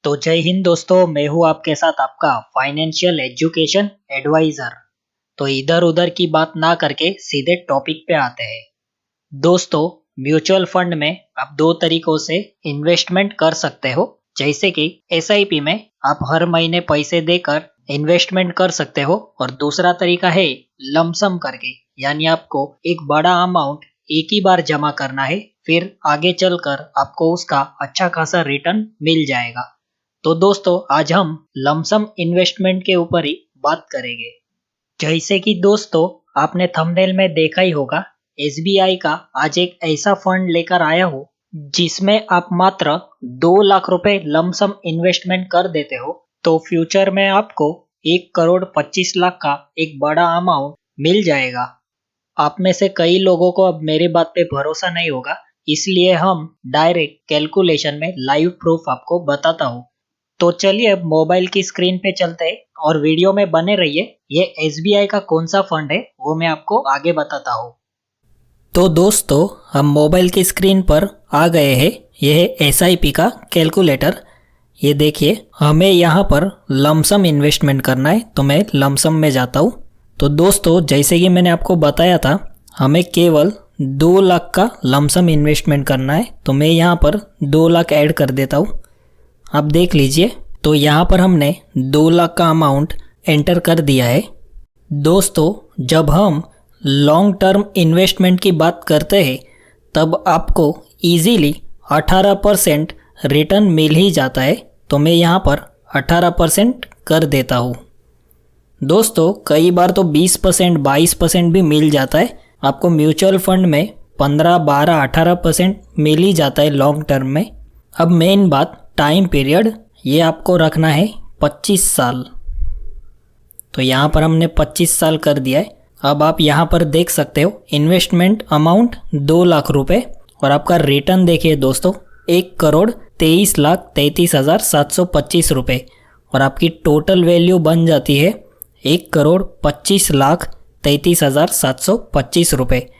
तो जय हिंद दोस्तों, मैं हूँ आपके साथ आपका फाइनेंशियल एजुकेशन एडवाइजर। तो इधर उधर की बात ना करके सीधे टॉपिक पे आते हैं। दोस्तों, म्यूचुअल फंड में आप दो तरीकों से इन्वेस्टमेंट कर सकते हो। जैसे कि एसआईपी में आप हर महीने पैसे देकर इन्वेस्टमेंट कर सकते हो, और दूसरा तरीका है लमसम करके, यानी आपको एक बड़ा अमाउंट एक ही बार जमा करना है, फिर आगे चलकर आपको उसका अच्छा खासा रिटर्न मिल जाएगा। तो दोस्तों, आज हम लमसम इन्वेस्टमेंट के ऊपर ही बात करेंगे। जैसे कि दोस्तों, आपने थंबनेल में देखा ही होगा, एसबीआई का आज एक ऐसा फंड लेकर आया हो जिसमें आप मात्र 2 लाख रुपए लमसम इन्वेस्टमेंट कर देते हो, तो फ्यूचर में आपको 1 करोड़ 25 लाख का एक बड़ा अमाउंट मिल जाएगा। आप में से कई लोगों को अब मेरी बात पे भरोसा नहीं होगा, इसलिए हम डायरेक्ट कैलकुलेशन में लाइव प्रूफ आपको बताता हूँ। तो चलिए अब मोबाइल की स्क्रीन पे चलते हैं और वीडियो में बने रहिए। ये एसबीआई का कौन सा फंड है वो मैं आपको आगे बताता हूँ। तो दोस्तों, हम मोबाइल की स्क्रीन पर आ गए हैं। यह है एसआईपी का कैलकुलेटर। ये देखिए, हमें यहाँ पर लमसम इन्वेस्टमेंट करना है, तो मैं लमसम में जाता हूँ। तो दोस्तों, जैसे कि मैंने आपको बताया था, हमें केवल 2 लाख का लमसम इन्वेस्टमेंट करना है, तो मैं यहाँ पर 2 लाख ऐड कर देता हूँ। आप देख लीजिए, तो यहाँ पर हमने 2 लाख का अमाउंट एंटर कर दिया है। दोस्तों, जब हम लॉन्ग टर्म इन्वेस्टमेंट की बात करते हैं, तब आपको इजीली 18% रिटर्न मिल ही जाता है, तो मैं यहाँ पर 18% कर देता हूँ। दोस्तों, कई बार तो 20%, 22% भी मिल जाता है। आपको म्यूचुअल फंड में 15, 12, 18% मिल ही जाता है लॉन्ग टर्म में। अब मेन बात, टाइम पीरियड, ये आपको रखना है 25 साल। तो यहाँ पर हमने 25 साल कर दिया है। अब आप यहाँ पर देख सकते हो, इन्वेस्टमेंट अमाउंट 2 लाख रुपए, और आपका रिटर्न देखिए दोस्तों, 1,23,33,725 रुपये, और आपकी टोटल वैल्यू बन जाती है 1,25,33,725 रुपये।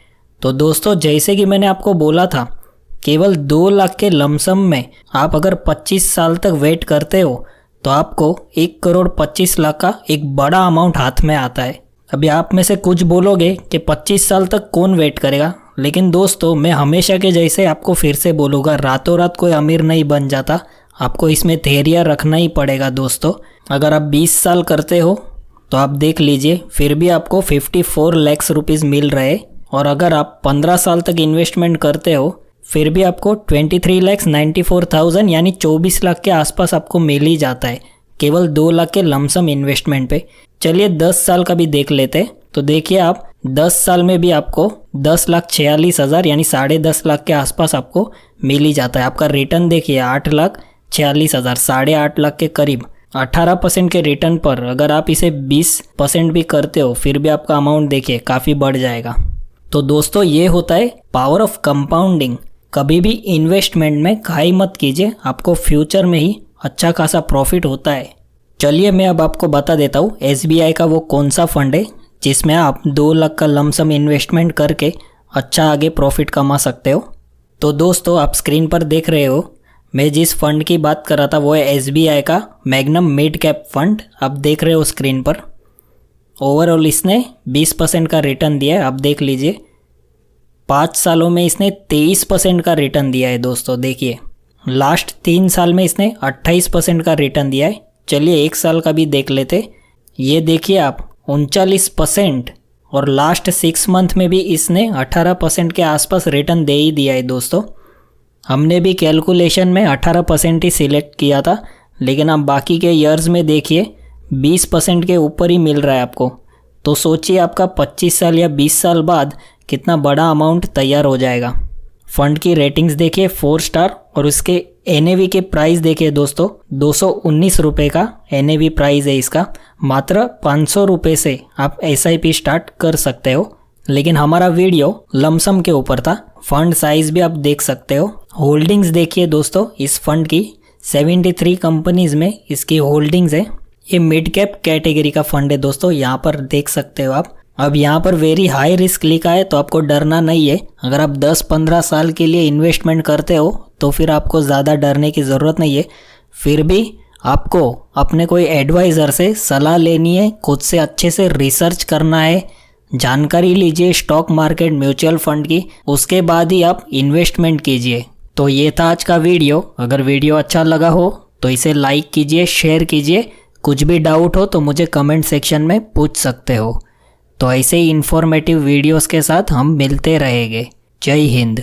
तो दोस्तों, जैसे कि मैंने आपको बोला था, केवल 2 लाख के लमसम में आप अगर 25 साल तक वेट करते हो, तो आपको 1,25,00,000 का एक बड़ा अमाउंट हाथ में आता है। अभी आप में से कुछ बोलोगे कि 25 साल तक कौन वेट करेगा, लेकिन दोस्तों, मैं हमेशा के जैसे आपको फिर से बोलूँगा, रातों रात कोई अमीर नहीं बन जाता। आपको इसमें धैर्य रखना ही पड़ेगा दोस्तों। अगर आप 20 साल करते हो, तो आप देख लीजिए, फिर भी आपको 54 लाख रुपीज़ मिल रहे, और अगर आप 15 साल तक इन्वेस्टमेंट करते हो, फिर भी आपको 23,94,000 यानी 24 लाख के आसपास आपको मिल ही जाता है, केवल 2 लाख के लमसम इन्वेस्टमेंट पे। चलिए 10 साल का भी देख लेते हैं। तो देखिए, आप 10 साल में भी आपको 10,46,000 यानी 10.5 लाख के आसपास आपको मिल ही जाता है। आपका रिटर्न देखिए 8,46,000, 8.5 लाख के करीब। 18% के रिटर्न पर अगर आप इसे 20% भी करते हो, फिर भी आपका अमाउंट देखिए काफ़ी बढ़ जाएगा। तो दोस्तों, ये होता है पावर ऑफ कंपाउंडिंग। कभी भी इन्वेस्टमेंट में घाई मत कीजिए, आपको फ्यूचर में ही अच्छा खासा प्रॉफिट होता है। चलिए मैं अब आपको बता देता हूँ एसबीआई का वो कौन सा फंड है जिसमें आप 2 लाख का लमसम इन्वेस्टमेंट करके अच्छा आगे प्रॉफिट कमा सकते हो। तो दोस्तों, आप स्क्रीन पर देख रहे हो, मैं जिस फंड की बात कर रहा था वो है एसबीआई का मैग्नम मिड कैप फंड। आप देख रहे हो स्क्रीन पर, ओवरऑल इसने 20% का रिटर्न दिया है। आप देख लीजिए, 5 सालों में इसने 23% का रिटर्न दिया है दोस्तों। देखिए, लास्ट 3 साल में इसने 28% का रिटर्न दिया है। चलिए 1 साल का भी देख लेते। ये देखिए आप, 39%, और लास्ट 6 मंथ में भी इसने 18% के आसपास रिटर्न दे ही दिया है दोस्तों। हमने भी कैलकुलेशन में 18% ही सिलेक्ट किया था, लेकिन आप बाकी के ईयर्स में देखिए 20% के ऊपर ही मिल रहा है आपको। तो सोचिए आपका 25 साल या 20 साल बाद कितना बड़ा अमाउंट तैयार हो जाएगा। फंड की रेटिंग्स देखिए 4 स्टार, और उसके एनएवी के प्राइस देखिए दोस्तों, 219 रुपये का एनएवी प्राइस है इसका। मात्र 500 रुपये से आप एसआईपी स्टार्ट कर सकते हो। लेकिन हमारा वीडियो लमसम के ऊपर था। फंड साइज भी आप देख सकते हो। होल्डिंग्स देखिए दोस्तों, इस फंड की 73 कंपनीज में इसकी होल्डिंग्स है। ये मिड कैप कैटेगरी का फंड है दोस्तों, यहाँ पर देख सकते हो आप। अब यहाँ पर वेरी हाई रिस्क लिखा है, तो आपको डरना नहीं है। अगर आप 10-15 साल के लिए इन्वेस्टमेंट करते हो, तो फिर आपको ज़्यादा डरने की ज़रूरत नहीं है। फिर भी आपको अपने कोई एडवाइज़र से सलाह लेनी है, खुद से अच्छे से रिसर्च करना है, जानकारी लीजिए स्टॉक मार्केट म्यूचुअल फंड की, उसके बाद ही आप इन्वेस्टमेंट कीजिए। तो ये था आज का वीडियो। अगर वीडियो अच्छा लगा हो तो इसे लाइक कीजिए, शेयर कीजिए। कुछ भी डाउट हो तो मुझे कमेंट सेक्शन में पूछ सकते हो। तो ऐसे ही इन्फॉर्मेटिव वीडियोस के साथ हम मिलते रहेंगे। जय हिंद।